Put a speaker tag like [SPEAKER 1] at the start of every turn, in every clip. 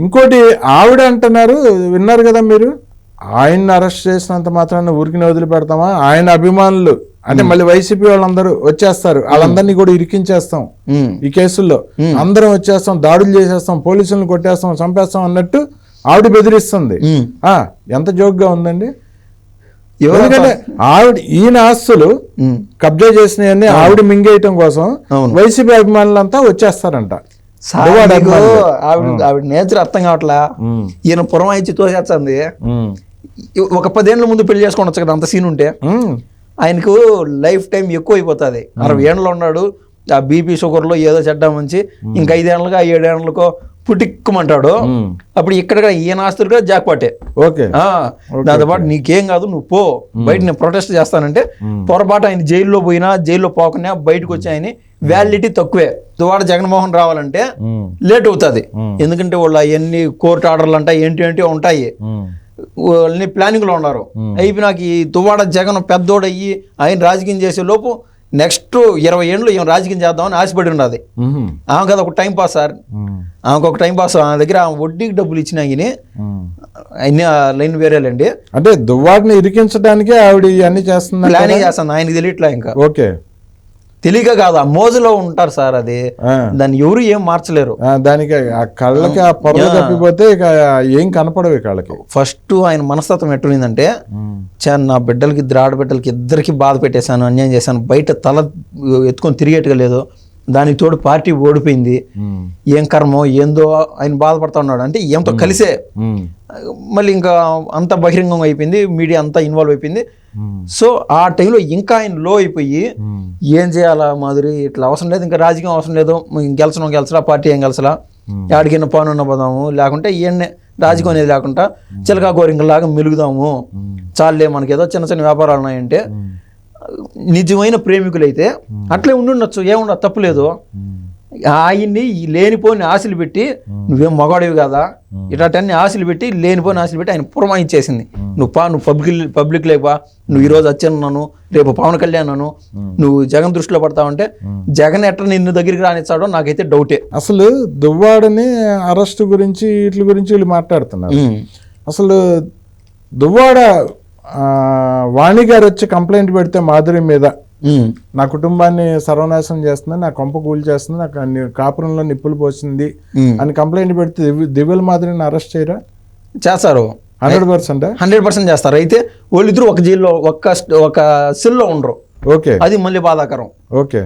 [SPEAKER 1] ఇంకోటి ఆవిడ అంటున్నారు, విన్నారు కదా మీరు, ఆయన్ని అరెస్ట్ చేసినంత మాత్రాన్ని ఊరికి వదిలిపెడతామా, ఆయన అభిమానులు అంటే మళ్ళీ వైసీపీ వాళ్ళందరూ వచ్చేస్తారు, వాళ్ళందరినీ కూడా ఇరికించేస్తాం ఈ కేసుల్లో, అందరం వచ్చేస్తాం, దాడులు చేసేస్తాం, పోలీసులను కొట్టేస్తాం, చంపేస్తాం అన్నట్టు ఆవిడ బెదిరిస్తుంది. ఎంత జోక్గా ఉందండి. ఎందుకంటే ఆవిడ ఈయన ఆస్తులు కబ్జా చేసినవన్నీ ఆవిడ మింగేయటం కోసం వైసీపీ అభిమానులంతా వచ్చేస్తారంట.
[SPEAKER 2] ఆవిడ నేచర్ అర్థం కావట్లా, ఈయన పురమాయిచ్చి తోసేస్తుంది. ఒక 10 ఏళ్ళ ముందు పెళ్లి చేసుకోవచ్చు కదా, అంత సీన్ ఉంటే. ఆయనకు లైఫ్ టైం ఎక్కువ అయిపోతుంది. 60 ఏళ్ళలో ఉన్నాడు, ఆ బీపీ షుగర్లో ఏదో చెడ్డా మంచి, ఇంకా 5 ఏళ్ళకో 7 ఏళ్ళకో పుటిక్కుమంటాడు. అప్పుడు ఇక్కడ ఈయన ఆస్తులు కూడా జాక్పాటే. దాంతోపాటు నీకేం కాదు, నువ్వు పో బయట, నేను ప్రొటెస్ట్ చేస్తానంటే పొరపాటు ఆయన జైల్లో పోయినా, జైల్లో పోకుండా బయటకు వచ్చి ఆయన వ్యాలిడిటీ తక్కువే. దువ్వాడ జగన్మోహన్ రావాలంటే లేట్ అవుతుంది, ఎందుకంటే వాళ్ళు అవన్నీ కోర్టు ఆర్డర్లు అంటా ఏంటి ఉంటాయి, వాళ్ళని ప్లానింగ్ లో ఉన్నారు. అయిపోయినాక ఈ దువ్వాడ జగన్ పెద్దోడయ్యి ఆయన రాజకీయం చేసే లోపు నెక్స్ట్ 20 ఏళ్ళు ఏం రాజకీయం చేద్దామని ఆశపడి ఉన్నది. ఆమె కదా ఒక టైం పాస్ సార్, ఆమెకు ఒక టైం పాస్. ఆమె దగ్గర వడ్డీకి డబ్బులు ఇచ్చినా కానీ అన్ని లైన్ వేరేలండి.
[SPEAKER 1] అంటే దువ్వాడిని ఇరికించడానికి ఆవిడ అన్ని చేస్తుంది,
[SPEAKER 2] ప్లానింగ్ చేస్తుంది. ఆయనకి తెలియట్లా ఇంకా.
[SPEAKER 1] ఓకే,
[SPEAKER 2] తెలియక కాదు, ఆ మోజులో ఉంటారు సార్. అది దాన్ని ఎవరు ఏం మార్చలేరు.
[SPEAKER 1] దానికి ఆ కళ్ళకి ఆ పొరలు తప్పిపోతే ఇక ఏం కనపడవు కళ్ళకి.
[SPEAKER 2] ఫస్ట్ ఆయన మనస్తత్వం ఎట్లుందంటే, నా బిడ్డలకి, ఇద్దరు ఆడబిడ్డలకి ఇద్దరికి బాధ పెట్టేశాను, అన్యాయం చేశాను, బయట తల ఎత్తుకొని తిరిగేట్టుగా లేదు, దానికి తోడు పార్టీ ఓడిపోయింది, ఏం కర్మో ఏందో ఆయన బాధపడతా ఉన్నాడు. అంటే ఏంతో కలిసే మళ్ళీ ఇంకా అంత బహిరంగంగా అయిపోయింది, మీడియా అంతా ఇన్వాల్వ్ అయిపోయింది. సో ఆ టైంలో ఇంకా ఆయన లో అయిపోయి ఏం చేయాలా మాధురి, ఇట్లా అవసరం లేదు, ఇంకా రాజకీయం అవసరం లేదు, గెలిచలా, పార్టీ ఏం గెలిచలా, ఆడికిన్న పనున్న పోదాము, లేకుంటే ఈయన్నే రాజకీయం అనేది లేకుండా చిలకా గోరింకలాగా మెలుగుదాము, చాలే మనకేదో చిన్న చిన్న వ్యాపారాలు ఉన్నాయంటే. నిజమైన ప్రేమికులైతే అట్లే ఉండుండొచ్చు, ఏముండదు, తప్పులేదు. ఆయన్ని లేనిపోని ఆశలు పెట్టి, నువ్వేం మగాడివి కదా, ఇట్లాంటి ఆశలు పెట్టి, లేనిపోని ఆశలు పెట్టి ఆయన పురమాయించేసింది. నువ్వు పబ్లిక్ లేవా, నువ్వు ఈరోజు వచ్చాను, రేపు పవన్ కళ్యాణ్ నువ్వు జగన్ దృష్టిలో పడతావంటే జగన్ ఎట్లా నిన్ను దగ్గరికి రానిచ్చాడో నాకైతే డౌటే.
[SPEAKER 1] అసలు దువ్వాడని అరెస్ట్ గురించి వీటి గురించి వీళ్ళు మాట్లాడుతున్నారు. అసలు దువ్వాడ వాణి గారు వచ్చి కంప్లైంట్ పెడితే మాధురి మీద, నా కుటుంబాన్ని సర్వనాశనం చేస్తుంది, నా కొంప కూలి చేస్తుంది, నాకు కాపురంలో నిప్పులు పోసింది అని కంప్లైంట్ పెడితే దివ్యల మాధురిని అరెస్ట్ చేయరా?
[SPEAKER 2] చేస్తారు,
[SPEAKER 1] 100%
[SPEAKER 2] చేస్తారు. అయితే వాళ్ళిద్దరు ఒక జైల్లో ఒక సెల్లో ఉండరు.
[SPEAKER 1] ఓకే,
[SPEAKER 2] అది మళ్ళీ బాధాకరం.
[SPEAKER 1] ఓకే,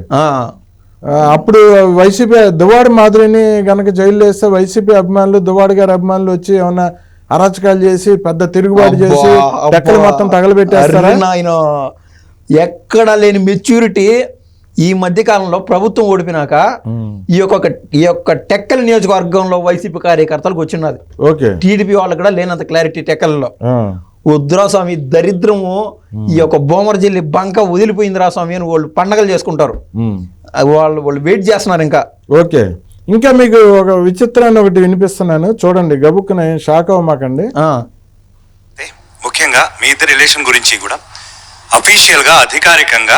[SPEAKER 1] అప్పుడు వైసీపీ దువ్వాడ మాధురిని గనక జైల్లో వేస్తే వైసీపీ అభిమానులు, దువ్వాడ గారి అభిమానులు వచ్చి ఏమన్నా అరాచకాలు చేసి పెద్ద తిరుగుబాటు చేసి టెక్కలు మొత్తం తగలబెట్టేస్తారా?
[SPEAKER 2] ఆయన ఎక్కడ లేని మెచ్యూరిటీ ఈ మధ్య కాలంలో ప్రభుత్వం ఓడిపోయినాక ఈ యొక్క టెక్కల నియోజకవర్గంలో వైసీపీ కార్యకర్తలకు వచ్చినది. టీడీపీ వాళ్ళకి కూడా లేనంత క్లారిటీ టెక్కలలో. వద్దురా స్వామి, దరిద్రము, ఈ యొక్క బొమ్మరజిల్లి బంక వదిలిపోయిందిరా స్వామి అని వాళ్ళు పండగలు చేసుకుంటారు. వాళ్ళు వెయిట్ చేస్తున్నారు ఇంకా.
[SPEAKER 1] ఓకే, ఇంకా మీకు ఒక విచిత్రాన్ని ఒకటి వినిపిస్తున్నాను, చూడండి, గబుక్కున షాక్ అవ్వమాకండి.
[SPEAKER 3] ముఖ్యంగా మీ ఇద్దరి రిలేషన్ గురించి కూడా అఫీషియల్ గా, అధికారికంగా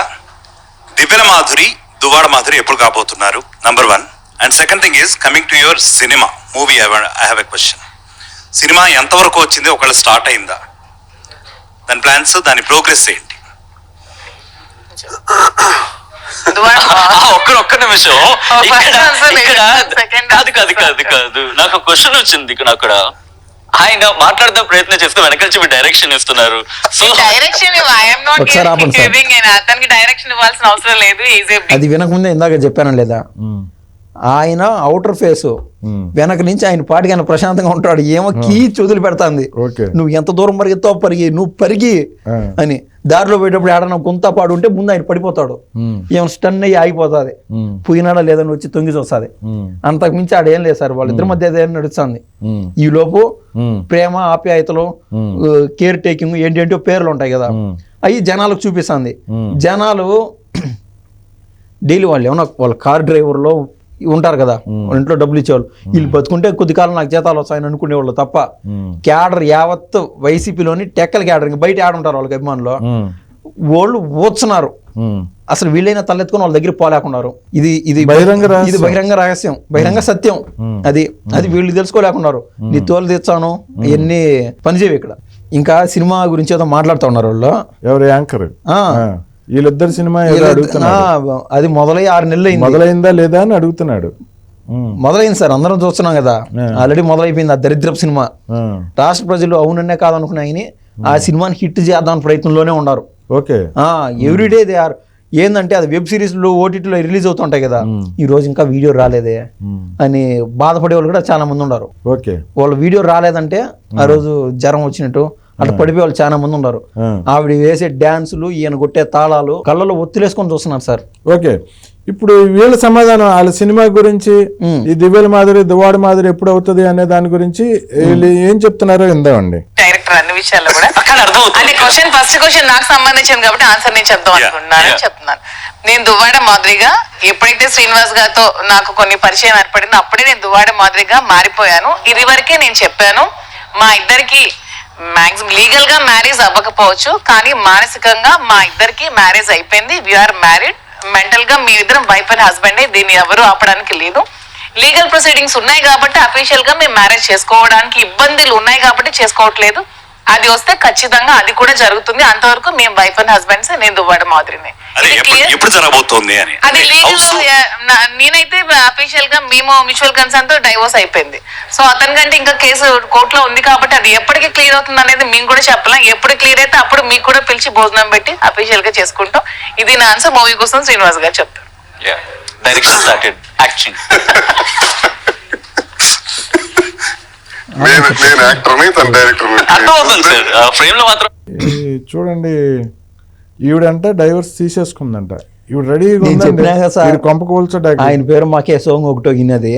[SPEAKER 3] దివ్యల మాధురి, దువ్వాడ మాధురి ఎప్పుడు కాబోతున్నారు? Number 1. And second thing is coming to your cinema movie. I have a question. Cinema ఎంతవరకు వచ్చింది? ఒకవేళ స్టార్ట్ అయిందా? దాని ప్లాన్స్, దాని ప్రోగ్రెస్ ఏంటి?
[SPEAKER 4] ఒక్క నిమిషం, కాదు, నాకు క్వశ్చన్ వచ్చింది ఇక్కడ. అక్కడ ఆయన మాట్లాడదాం ప్రయత్నం చేస్తే వెనకాల డైరెక్షన్ ఇస్తున్నారు.
[SPEAKER 5] అతనికి డైరెక్షన్ ఇవ్వాల్సిన అవసరం లేదు.
[SPEAKER 2] అది వినకముందే ఇందాక చెప్పాను లేదా, ఆయన అవుటర్ ఫేస్, వెనక నుంచి ఆయన పాటికి ఆయన ప్రశాంతంగా ఉంటాడు. ఏమో కీ చదువులు పెడతాంది, నువ్వు ఎంత దూరం పరిగెత్తావు నువ్వు పరిగి అని. దారిలో పోయేటప్పుడు ఏడన్నా గుంతా పాడు ఉంటే ముందు ఆయన పడిపోతాడు, ఏమో స్టన్ అయ్యి ఆగిపోతుంది, పోయినాడా లేదని వచ్చి తొంగి చూస్తుంది. అంతకు మించి ఆడేం లేదు సార్, వాళ్ళిద్దరి మధ్య ఏదైనా నడుస్తుంది. ఈ లోపు ప్రేమ, ఆప్యాయతలు, కేర్ టేకింగ్ ఏంటంటే పేర్లు ఉంటాయి కదా, అవి జనాలకు చూపిస్తుంది. జనాలు డైలీ వాళ్ళు ఏమన్నా వాళ్ళ కార్ డ్రైవర్లో ఉంటారు కదా, వాళ్ళ ఇంట్లో డబ్బులు ఇచ్చేవాళ్ళు, వీళ్ళు బతుకుంటే కొద్ది కాలం నాకు జీతాలు వస్తాయని అనుకునేవాళ్ళు తప్ప క్యాడర్ యావత్ వైసీపీలోని టెక్కల క్యాడర్, ఇంకా బయట ఆడుంటారు వాళ్ళకి అభిమానులు, వాళ్ళు ఊస్తున్నారు. అసలు వీళ్ళైనా తలెత్తుకొని వాళ్ళ దగ్గర పోలేకున్నారు. ఇది ఇది
[SPEAKER 1] బహిరంగ రహస్యం.
[SPEAKER 2] ఇది బహిరంగ రహస్యం, బహిరంగ సత్యం. అది వీళ్ళు తెలుసుకోలేకున్నారు. నీ తోలు తెచ్చాను ఇవన్నీ పనిచేయవు ఇక్కడ. ఇంకా సినిమా గురించి ఏదో మాట్లాడుతూ ఉన్నారు వాళ్ళు.
[SPEAKER 1] ఎవరు యాంకర్? వీళ్ళిద్దరు సినిమా
[SPEAKER 2] అది మొదలై 6 నెలలు అయింది.
[SPEAKER 1] మొదలైందా లేదా అని అడుగుతున్నాడు.
[SPEAKER 2] మొదలైంది సార్, అందరం చూస్తున్నాం కదా, ఆల్రెడీ మొదలైపోయింది ఆ దరిద్రపు సినిమా. రాష్ట్ర ప్రజలు అవునన్నే కాదనుకున్నాయని ఆ సినిమాని హిట్ చేద్దాం ప్రయత్నంలోనే ఉన్నారు.
[SPEAKER 1] Okay,
[SPEAKER 2] everyday they are. ఏంటంటే అది వెబ్ సిరీస్లు ఓటీటీలో రిలీజ్ అవుతుంటాయి కదా, ఈ రోజు ఇంకా వీడియో రాలేదే అని బాధపడే వాళ్ళు కూడా చాలా మంది ఉన్నారు.
[SPEAKER 1] ఓకే,
[SPEAKER 2] వాళ్ళు వీడియో రాలేదంటే ఆ రోజు జ్వరం వచ్చినట్టు అట్లా పడిపోయే వాళ్ళు చాలా మంది ఉన్నారు. ఆవిడ వేసే డ్యాన్సులు, ఈయన కొట్టే తాళాలు కళ్ళలో ఒత్తిలేసుకొని చూస్తున్నారు సార్.
[SPEAKER 1] ఓకే, ఇప్పుడు వీళ్ళ సమాధానం వాళ్ళ సినిమా గురించి, ఈ దివ్యల మాదిరి దువ్వాడ మాదిరి ఎప్పుడు అవుతుంది అనే దాని గురించి వీళ్ళు ఏం చెప్తున్నారో విందామండి.
[SPEAKER 5] డైరెక్టర్ అన్ని విషయాల్లో కూడా అంటే ఫస్ట్ క్వశ్చన్ నాకు సంబంధించింది కాబట్టి ఆన్సర్ నేను చెప్దాం అనుకుంటున్నాను చెప్తున్నాను. నేను దువ్వాడ మాదిరిగా ఎప్పుడైతే శ్రీనివాస్ గారితో నాకు కొన్ని పరిచయం ఏర్పడిందో అప్పుడే నేను దువ్వాడ మాదిరిగా మారిపోయాను. ఇది వరకే నేను చెప్పాను, మా ఇద్దరికి మాక్సిమం లీగల్ గా మ్యారేజ్ అవ్వకపోవచ్చు కానీ మానసికంగా మా ఇద్దరికి మ్యారేజ్ అయిపోయింది. We are married. మెంటల్ గా మీ ఇద్దరం వైఫ్ అండ్ హస్బెండ్, దీన్ని ఎవరు ఆపడానికి లేదు. లీగల్ ప్రొసీడింగ్స్ ఉన్నాయి కాబట్టి అఫీషియల్ గా మేము మ్యారేజ్ చేసుకోవడానికి ఇబ్బందులు ఉన్నాయి కాబట్టి చేసుకోవట్లేదు. అది వస్తే ఖచ్చితంగా అది కూడా జరుగుతుంది. అంతవరకు మేము వైఫ్ అండ్ హస్బెండ్స్, నేను దువ్వాడ మాదిరినే.
[SPEAKER 3] ఎప్పుడు జరగబోతోంది అని
[SPEAKER 5] అది లీగల్. నేనైతే అఫీషియల్ గా మేము మ్యూచువల్ కన్సర్న్ తో డైవోర్స్ అయిపోయింది. సో అతని కంటే ఇంకా కేసు కోర్టులో ఉంది కాబట్టి అది ఎప్పటికి క్లియర్ అవుతుంది అనేది మేము కూడా చెప్పలేం. ఎప్పుడు క్లియర్ అయితే అప్పుడు మీకు కూడా పిలిచి భోజనం పెట్టి అఫీషియల్ గా చేసుకుంటాం. ఇది నా ఆన్సర్. మూవీ కోసం శ్రీనివాస్ గారు చెప్తారు.
[SPEAKER 4] Direction started action.
[SPEAKER 6] నేను యాక్టర్ని, తన డైరెక్టర్.
[SPEAKER 4] అర్థమవుతుంది సార్, ఫ్రేమ్ లో మాత్రం.
[SPEAKER 1] చూడండి, ఈవిడంట డైవర్స్ తీసేసుకుందంట. ఈవిడ రెడీగా
[SPEAKER 2] నేను చెప్పినా కదా సార్,
[SPEAKER 1] కొంప కూల్చడానికి
[SPEAKER 2] ఆయన పేరు మాకే సోంగ్ ఒకటో గిన్నది.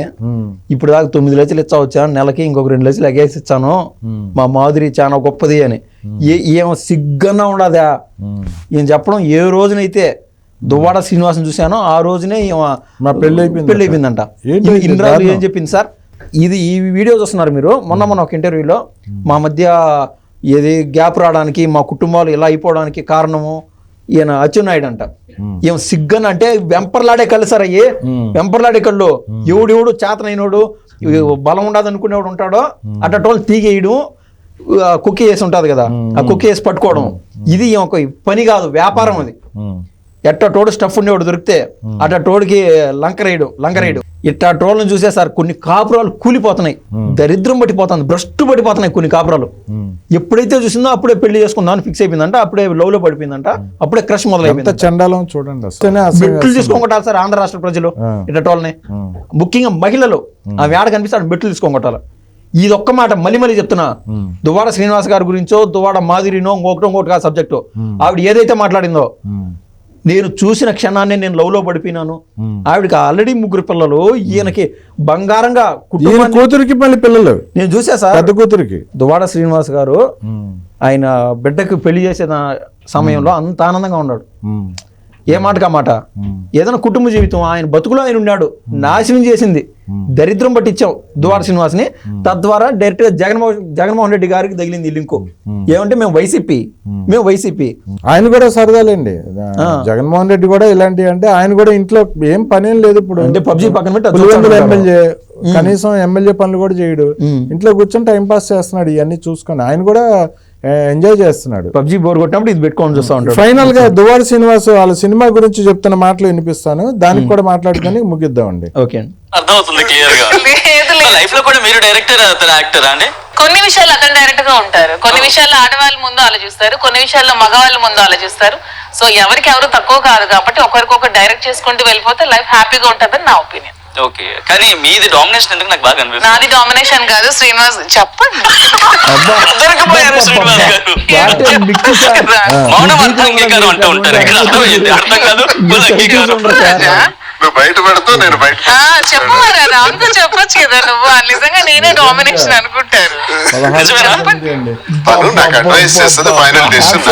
[SPEAKER 2] ఇప్పుడు దాకా 9 లక్షలు ఇచ్చా వచ్చాను, నెలకి ఇంకొక 2 లక్షలు ఎగేసి ఇచ్చాను, మా మాధురి చాలా గొప్పది అని. ఏం సిగ్గన్నా ఉండదా ఈయన చెప్పడం? ఏ రోజునైతే దువ్వాడ శ్రీనివాసం చూశానో ఆ రోజునే
[SPEAKER 1] మా పెళ్లి
[SPEAKER 2] అయిపోయిందంట. ఇన్ని రోజులు ఏం చెప్పింది సార్? ఈ వీడియో చూస్తున్నారు మీరు. మొన్న ఒక ఇంటర్వ్యూలో మా మధ్య ఏది గ్యాప్ రావడానికి, మా కుటుంబాలు ఇలా అయిపోవడానికి కారణము ఈయన అచ్చెన్నాయుడు అంట. ఏం సిగ్గన్ అంటే వెంపర్లాడే కళ్ళు సార్ అయ్యి, వెంపర్లాడే కళ్ళు. ఎవడెవడు చేతనైనోడు, బలం ఉండదు అనుకునేవాడు ఉంటాడో అట్టోళ్ళు తీగేయడం, కుక్కీ వేసి ఉంటుంది కదా, ఆ కుక్కీ వేసి పట్టుకోవడం. ఇది ఒక పని కాదు, వ్యాపారం అది. ఎట్టోడు స్టఫ్ ఉండేవాడు దొరికితే అట్టోడికి లంకరేయడు. ఇట్టా ట్రోల్ని చూసే సార్ కొన్ని కాపురాలు కూలిపోతున్నాయి, దరిద్రం పట్టిపోతుంది, భ్రష్టు పట్టిపోతున్నాయి కొన్ని కాపురాలు. ఎప్పుడైతే చూసిందో అప్పుడే పెళ్లి చేసుకుందాం అని ఫిక్స్ అయిపోయిందంట, అప్పుడే లవ్ లో పడిపోయిందంట, అప్పుడే క్రష్ మొదలైపోయింది.
[SPEAKER 1] చండాలం చూడండి,
[SPEAKER 2] బెట్లు తీసుకోగొట్టాలి సార్ ఆంధ్ర రాష్ట్ర ప్రజలు ఇట్లా ట్రోల్ని. ముఖ్యంగా మహిళలు ఆ వేడ కనిపిస్తే బెట్లు తీసుకోగొట్టాలి. ఇది ఒక్క మాట మళ్ళీ చెప్తున్నా, దువ్వాడ శ్రీనివాస్ గారి గురించో దువ్వాడ మాదిరినో ఇంకోటి కాదు సబ్జెక్టు. ఆవిడ ఏదైతే మాట్లాడిందో, నేను చూసిన క్షణాన్ని నేను లవ్ లో పడిపోయినాను. ఆవిడకి ఆల్రెడీ 3 పిల్లలు, ఈయనకి బంగారంగా
[SPEAKER 1] కూతురికి మళ్ళీ పిల్లలు
[SPEAKER 2] నేను చూసా సార్.
[SPEAKER 1] పెద్ద కూతురికి
[SPEAKER 2] దువ్వాడ శ్రీనివాస్ గారు ఆయన బిడ్డకు పెళ్లి చేసే సమయంలో అంత ఆనందంగా ఉన్నాడు. ఏ మాటకా మాట. ఏదైనా కుటుంబ జీవితం ఆయన బతుకులో ఆయన ఉన్నాడు, నాశనం చేసింది, దరిద్రం పట్టించాం దువ్వాడ శ్రీనివాస్ని. తద్వారా డైరెక్ట్ గా జగన్మోహన్ రెడ్డి గారికి తగిలింది ఈ లింకు. ఏమంటే మేము వైసీపీ.
[SPEAKER 1] ఆయన కూడా సరదాలేండి. జగన్మోహన్ రెడ్డి కూడా ఇలాంటి అంటే ఆయన కూడా ఇంట్లో ఏం పనేం లేదు. ఇప్పుడు
[SPEAKER 2] అంటే పబ్జీ పక్కన పెట్టి
[SPEAKER 1] ఎమ్మెల్యే కనీసం ఎమ్మెల్యే పనులు కూడా చేయడు, ఇంట్లో కూర్చొని టైం పాస్ చేస్తున్నాడు. ఇవన్నీ చూసుకొని ఆయన కూడా ఎంజాయ్ చేస్తున్నాడు.
[SPEAKER 2] పబ్జీ బోర్ కొట్టినప్పుడు ఇది పెట్టుకొని చూస్తా ఉంటాడు.
[SPEAKER 1] ఫైనల్ గా దువ్వాడ శ్రీనివాస్ వాళ్ళ సినిమా గురించి చెప్తున్న మాటలు వినిపిస్తాను, దానికి కూడా మాట్లాడుకొని ముగిద్దామండి.
[SPEAKER 2] ఓకే,
[SPEAKER 4] అర్థమవుతుంది క్లియర్ గా. లైఫ్ లో కూడా మీరు డైరెక్టర్, అతను యాక్టర్ అండి.
[SPEAKER 5] కొన్ని విషయాలు అతను డైరెక్ట్ గా ఉంటారు, కొన్ని విషయాల్లో ఆడవాళ్ళ ముందు ఆలోచిస్తారు, కొన్ని విషయాల్లో మగవాళ్ళ ముందు ఆలోచిస్తారు. సో ఎవరికి ఎవరు తక్కువ కాదు కాబట్టి ఒకరికొకరు డైరెక్ట్ చేసుకుంటూ వెళ్ళిపోతే లైఫ్ హ్యాపీగా ఉంటుందని నా ఒపీనియన్.
[SPEAKER 4] ఓకే, కానీ మీది డామినేషన్ ఎందుకు నాకు బాగా అనిపిస్తుంది.
[SPEAKER 5] నాది డామినేషన్ కాదు, శ్రీనివాస్ చెప్పండి.
[SPEAKER 4] మౌనం అంగీకారం అంటూ ఉంటారు, ఇక్కడ అర్థమైంది, అర్థం కాదు అంగీకారం.
[SPEAKER 6] నువ్వు బయట పెడతావు, నేను బయట
[SPEAKER 5] చెప్పమరా అంతా చెప్పొచ్చు కదా. నువ్వు నిజంగా నేనే డామినేషన్ అనుకుంటారు.
[SPEAKER 6] నాకు అడ్వైస్ చేస్తుంది, ఫైనల్ డెసిషన్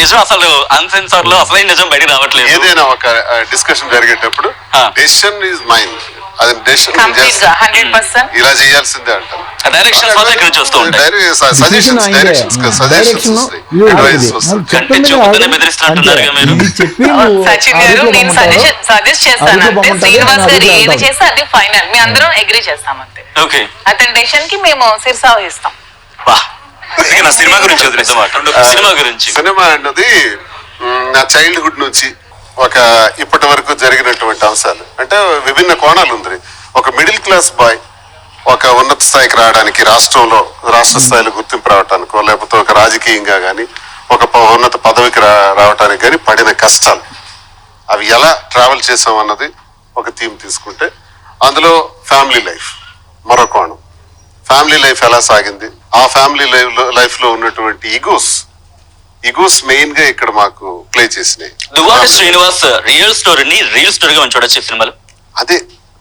[SPEAKER 4] నిజం. అసలు అన్సెన్సార్ లో అసలు నిజం బయట రావట్లేదు.
[SPEAKER 6] ఏదైనా ఒక డిస్కషన్ జరిగేటప్పుడు డెసిషన్ ఈజ్ మైండ్, అది డెసిషన్
[SPEAKER 5] కంప్లీట్ గా 100%.
[SPEAKER 6] ఇలా చేయాల్సిందే అంటారు.
[SPEAKER 4] డైరెక్షన్స్ మొత్తం ఇక్కడ నుంచి వస్తూ ఉంటాయి.
[SPEAKER 6] సజెషన్స్
[SPEAKER 2] ఆయనదే.
[SPEAKER 6] సజెషన్స్
[SPEAKER 2] Direction
[SPEAKER 6] అడ్వైస్ వస్తుంది.
[SPEAKER 4] కంటే చెబుతూనే బెదిరిస్తున్నట్టున్నారుగా మీరు.
[SPEAKER 2] ఇది చెప్పి
[SPEAKER 5] సచిన్ గారు నేను సజెస్ట్ చేస్తాను
[SPEAKER 2] అదిగో
[SPEAKER 5] అంటే
[SPEAKER 2] బాగుంటుంది,
[SPEAKER 5] శ్రీనివాస్
[SPEAKER 2] అది
[SPEAKER 5] గారు ఏది
[SPEAKER 2] వెళ్తాం.
[SPEAKER 5] చేస్తే అది ఫైనల్, మీ అందరం అగ్రి చేస్తాం అంతే.
[SPEAKER 4] ఓకే,
[SPEAKER 5] అతని డెసిషన్ కి మేము శిరసావహిస్తాం.
[SPEAKER 4] బా,
[SPEAKER 3] ఇక నా సినిమా గురించి వదిలేద్దాం.
[SPEAKER 4] సినిమా గురించి
[SPEAKER 6] సినిమా అన్నది నా చైల్డ్హుడ్ నుంచి ఒక ఇప్పటి వరకు జరిగినటువంటి అంశాలు అంటే విభిన్న కోణాలు ఉంది. ఒక మిడిల్ క్లాస్ బాయ్ ఒక ఉన్నత స్థాయికి రావడానికి, రాష్ట్ర స్థాయిలో గుర్తింపు రావడానికో లేకపోతే ఒక రాజకీయంగా కానీ ఒక ఉన్నత పదవికి రావడానికి కానీ పడిన కష్టాలు అవి ఎలా ట్రావెల్ చేసాం అన్నది ఒక థీమ్ తీసుకుంటే, అందులో ఫ్యామిలీ లైఫ్ మరో కోణం. ఫ్యామిలీ లైఫ్ ఎలా సాగింది, ఆ ఫ్యామిలీ లైఫ్ లో ఉన్నటువంటి ఈగోస్ మెయిన్ గా ఇక్కడ మాకు ప్లే చేసినాయి.
[SPEAKER 4] దువ్వాడ శ్రీనివాస్ రియల్ స్టోరీని రియల్ స్టోరీగా మనం చూడొచ్చు ఈ సినిమాలో.
[SPEAKER 6] అదే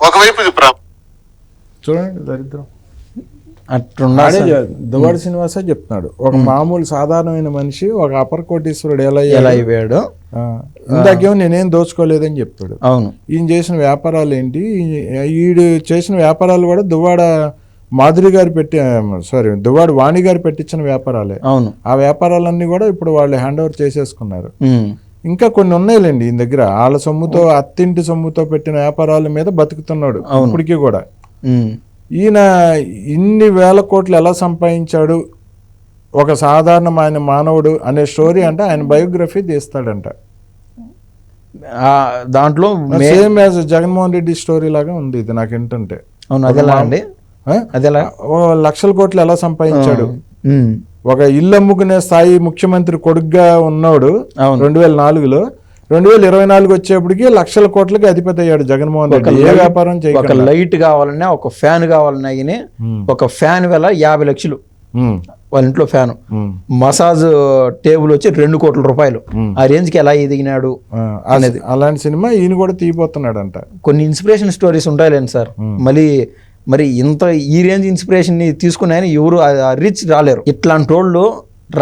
[SPEAKER 6] ఒకవైపు ఇది
[SPEAKER 1] చూడండి దరిద్రం.
[SPEAKER 2] అట్లున్నా
[SPEAKER 1] ఆడే దువ్వాడ శ్రీనివాసే చెప్తున్నాడు, ఒక మామూలు సాధారణమైన మనిషి ఒక అపర కోటీశ్వరుడు ఎలా
[SPEAKER 2] ఎలా అయ్యాడు.
[SPEAKER 1] ఇందాకేమో నేనేం దోచుకోలేదని చెప్పాడు.
[SPEAKER 2] అవును,
[SPEAKER 1] ఈయన చేసిన వ్యాపారాలు ఏంటి, ఈడు చేసిన వ్యాపారాలు కూడా దువ్వాడ మాధురి గారు దువ్వాడ వాణి గారు పెట్టించిన వ్యాపారాలే.
[SPEAKER 2] అవును,
[SPEAKER 1] ఆ వ్యాపారాలన్నీ కూడా ఇప్పుడు వాళ్ళు హ్యాండ్ ఓవర్ చేసేసుకున్నారు.
[SPEAKER 2] ఉమ్,
[SPEAKER 1] ఇంకా కొన్ని ఉన్నాయిలేండి ఈయన దగ్గర. వాళ్ళ సొమ్ముతో, అత్తింటి సొమ్ముతో పెట్టిన వ్యాపారాల మీద బతుకుతున్నాడు ఇప్పటికీ కూడా.
[SPEAKER 2] ఉమ్.
[SPEAKER 1] ఈయన ఇన్ని వేల కోట్లు ఎలా సంపాదించాడు ఒక సాధారణమైన మానవుడు అనే స్టోరీ అంటే ఆయన బయోగ్రఫీ తీస్తాడంట.
[SPEAKER 2] దాంట్లో
[SPEAKER 1] same as Jaganmohan Reddy story లాగా ఉంది ఇది నాకు ఏంటంటే.
[SPEAKER 2] అవును, అదెలా అండి, అదెలా
[SPEAKER 1] లక్షల కోట్లు ఎలా సంపాదించాడు.
[SPEAKER 2] ఉమ్,
[SPEAKER 1] ఒక ఇల్లు అమ్ముకునే స్థాయి ముఖ్యమంత్రి కొడుకుగా ఉన్నాడు 2004లో. 2024 వచ్చేప్పటికి లక్షల కోట్లకి అధిపతి అయ్యాడు జగన్మోహన్ రెడ్డి. ఏ వ్యాపారం
[SPEAKER 2] ఒక
[SPEAKER 1] చేయకుండా.
[SPEAKER 2] లైట్ కావాలన్నా, ఒక ఫ్యాన్ కావాలన్నా కానీ ఒక ఫ్యాన్ వెల 50 లక్షలు వాళ్ళ ఇంట్లో ఫ్యాన్. మసాజ్ టేబుల్ వచ్చి 2 కోట్ల రూపాయలు. ఆ రేంజ్ కి ఎలా ఎదిగినాడు అనేది.
[SPEAKER 1] అలాంటి సినిమా ఈయన కూడా తీయబోతున్నాడు అంట.
[SPEAKER 2] కొన్ని ఇన్స్పిరేషన్ స్టోరీస్ ఉంటాయిలేండి సార్. మరి ఇంత ఈ రేంజ్ ఇన్స్పిరేషన్ ని తీసుకుని ఆయన ఎవరు రిచ్ రాలేరు. ఇట్లాంటి వాళ్ళు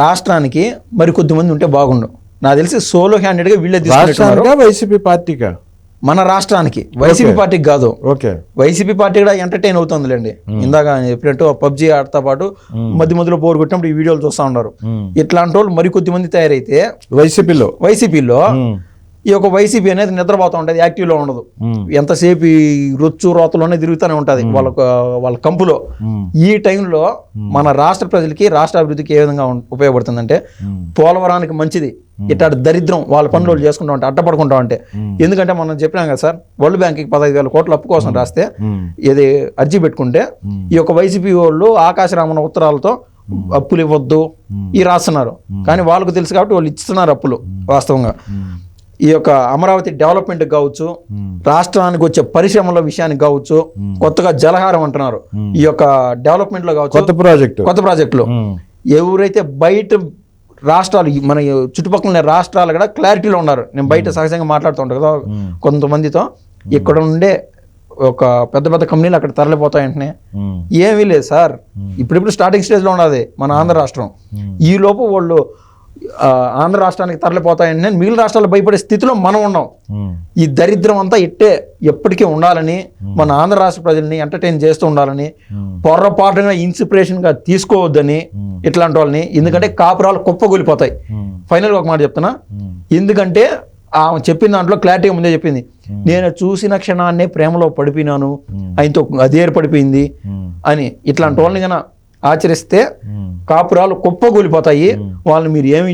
[SPEAKER 2] రాష్ట్రానికి మరి కొద్దిమంది ఉంటే బాగుండు. నాకు తెలిసి సోలో హ్యాండెడ్ గా వీళ్ళే తీసుకుంటున్నారు.
[SPEAKER 1] వైసీపీ పార్టీకా?
[SPEAKER 2] మన రాష్ట్రానికి, వైసీపీ పార్టీకి కాదు.
[SPEAKER 1] ఓకే,
[SPEAKER 2] వైసీపీ పార్టీ కూడా ఎంటర్టైన్ అవుతుందిలేండి. ఇందాక చెప్పినట్టు పబ్జీ ఆడతా పాటు మధ్యలో బోర్ కొట్టినప్పుడు ఈ వీడియోలు చూస్తూ ఉన్నారు. ఇట్లాంటి వాళ్ళు మరి కొద్ది మంది తయారైతే వైసీపీలో ఈ యొక్క వైసీపీ అనేది నిద్రపోతూ ఉంటుంది, యాక్టివ్లో ఉండదు. ఎంతసేపు ఈ రొచ్చు రోతలోనే తిరుగుతూనే ఉంటుంది వాళ్ళ కంపులో. ఈ టైంలో మన రాష్ట్ర ప్రజలకి, రాష్ట్ర అభివృద్ధికి ఏ విధంగా ఉపయోగపడుతుందంటే, పోలవరానికి మంచిది. ఇట్లాంటి దరిద్రం వాళ్ళ పనులు వాళ్ళు చేసుకుంటా ఉంటే, అడ్డపడుకుంటా ఉంటే. ఎందుకంటే మనం చెప్పినాం కదా సార్, వరల్డ్ బ్యాంక్కి 15,000 కోట్ల అప్పు కోసం రాస్తే ఇది అర్జీ పెట్టుకుంటే ఈ యొక్క వైసీపీ వాళ్ళు ఆకాశరామన ఉత్తరాలతో అప్పులు ఇవ్వద్దు ఈ రాస్తున్నారు. కానీ వాళ్ళకు తెలుసు కాబట్టి వాళ్ళు ఇస్తున్నారు అప్పులు. వాస్తవంగా ఈ యొక్క అమరావతి డెవలప్మెంట్ కావచ్చు, రాష్ట్రానికి వచ్చే పరిశ్రమల విషయానికి కావచ్చు, కొత్తగా జలహారం అంటున్నారు, ఈ యొక్క డెవలప్మెంట్ లో కావచ్చు, కొత్త ప్రాజెక్టులు ఎవరైతే బయట రాష్ట్రాలు, మన చుట్టుపక్కల రాష్ట్రాలు కూడా క్లారిటీలో ఉన్నారు. నేను బయట సహజంగా మాట్లాడుతూ ఉంటాను కదా కొంతమందితో, ఇక్కడ ఉండే ఒక పెద్ద పెద్ద కంపెనీలు అక్కడ తరలిపోతాయంటే ఏమీ లేదు సార్. ఇప్పుడు స్టార్టింగ్ స్టేజ్లో ఉన్నది మన ఆంధ్ర రాష్ట్రం. ఈ లోపు వాళ్ళు ఆంధ్ర రాష్ట్రానికి తరలిపోతాయంటే మిగిలిన రాష్ట్రాలు భయపడే స్థితిలో మనం ఉన్నాం. ఈ దరిద్రం అంతా ఎప్పటికీ ఉండాలని, మన ఆంధ్ర రాష్ట్ర ప్రజల్ని ఎంటర్టైన్ చేస్తూ ఉండాలని, పొర్రపాటుగా ఇన్స్పిరేషన్గా తీసుకోవద్దని ఇట్లాంటి వాళ్ళని. ఎందుకంటే కాపురాలు కుప్పగూలిపోతాయి. ఫైనల్గా ఒక మాట చెప్తున్నా, ఎందుకంటే ఆమె చెప్పిన దాంట్లో క్లారిటీగా ముందే చెప్పింది, నేను చూసిన క్షణాన్నే ప్రేమలో పడిపోయినాను, ఆయనతో అదే పడిపోయింది అని. ఇట్లాంటి వాళ్ళని కన్నా ఆచరిస్తే కాపురాలు కుప్పగూలిపోతాయి. వాళ్ళని మీరు ఏమి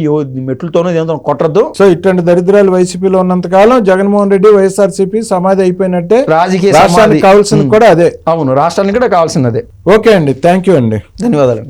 [SPEAKER 2] మెట్లతోనో ఏదో కొట్టద్దు.
[SPEAKER 1] సో ఇట్లాంటి దరిద్రాలు వైసీపీలో ఉన్నంత కాలం జగన్మోహన్ రెడ్డి, వైఎస్ఆర్సీపీ సమాధి అయిపోయినట్టే.
[SPEAKER 2] రాజకీయ
[SPEAKER 1] రాష్ట్రానికి కావాల్సింది కూడా అదే.
[SPEAKER 2] అవును, రాష్ట్రానికి కూడా కావాల్సింది అదే.
[SPEAKER 1] ఓకే అండి, థ్యాంక్ యూ అండి,
[SPEAKER 2] ధన్యవాదాలు.